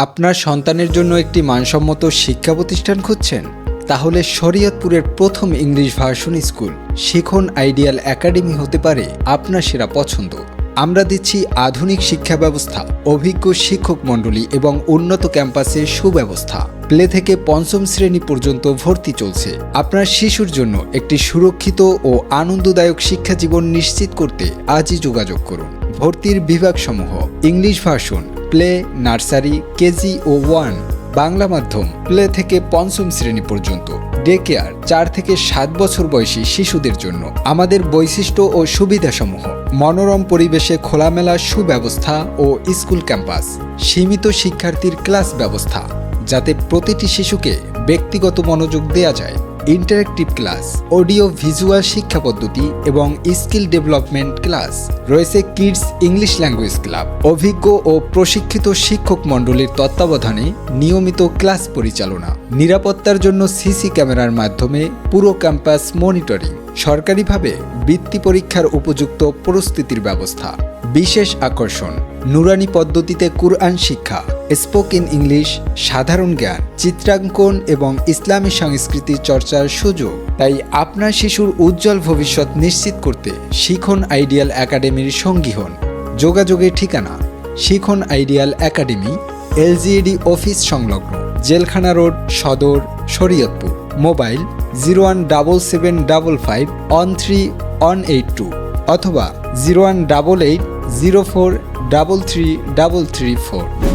আপনার সন্তানের জন্য একটি মানসম্মত শিক্ষা প্রতিষ্ঠান খুঁজছেন? তাহলে শরীয়তপুরের প্রথম ইংলিশ ভার্সন স্কুল শিখন আইডিয়াল একাডেমি হতে পারে আপনার সেরা পছন্দ। আমরা দিচ্ছি আধুনিক শিক্ষা ব্যবস্থা, অভিজ্ঞ শিক্ষক মণ্ডলী এবং উন্নত ক্যাম্পাসের সুব্যবস্থা। প্লে থেকে পঞ্চম শ্রেণী পর্যন্ত ভর্তি চলছে। আপনার শিশুর জন্য একটি সুরক্ষিত ও আনন্দদায়ক শিক্ষা জীবন নিশ্চিত করতে আজই যোগাযোগ করুন। ভর্তির বিভাগসমূহ: English version, play, nursery, KG ও 1, বাংলা মাধ্যম, প্লে থেকে পঞ্চম শ্রেণী পর্যন্ত, ডে কেয়ার 4 থেকে 7 বছর বয়সী শিশুদের জন্য। আমাদের বৈশিষ্ট্য ও সুবিধাসমূহ: মনোরম পরিবেশে খোলামেলা সুব্যবস্থা ও স্কুল ক্যাম্পাস, সীমিত শিক্ষার্থীর ক্লাস ব্যবস্থা যাতে প্রতিটি শিশুকে ব্যক্তিগত মনোযোগ দেওয়া যায়, ইন্টারেক্টিভ ক্লাস, অডিও ভিজুয়াল শিক্ষা পদ্ধতি এবং স্কিল ডেভেলপমেন্ট ক্লাস। রয়েছে কিডস ইংলিশ ল্যাঙ্গুয়েজ ক্লাব, অভিজ্ঞ ও প্রশিক্ষিত শিক্ষক মণ্ডলীর তত্ত্বাবধানে নিয়মিত ক্লাস পরিচালনা, নিরাপত্তার জন্য সিসি ক্যামেরার মাধ্যমে পুরো ক্যাম্পাস মনিটরিং, সরকারিভাবে বৃত্তি পরীক্ষার উপযুক্ত প্রস্তুতির ব্যবস্থা। বিশেষ আকর্ষণ: নুরানি পদ্ধতিতে কুরআন শিক্ষা, স্পোকেন ইংলিশ, সাধারণ জ্ঞান, চিত্রাঙ্কন এবং ইসলামী সংস্কৃতি চর্চার সুযোগ। তাই আপনার শিশুর উজ্জ্বল ভবিষ্যৎ নিশ্চিত করতে শিখন আইডিয়াল একাডেমির সঙ্গী হন। যোগাযোগের ঠিকানা: শিখন আইডিয়াল একাডেমি, LGED অফিস সংলগ্ন, জেলখানা রোড, সদর, শরীয়তপুর। মোবাইল 01855513182 অথবা 01880433334।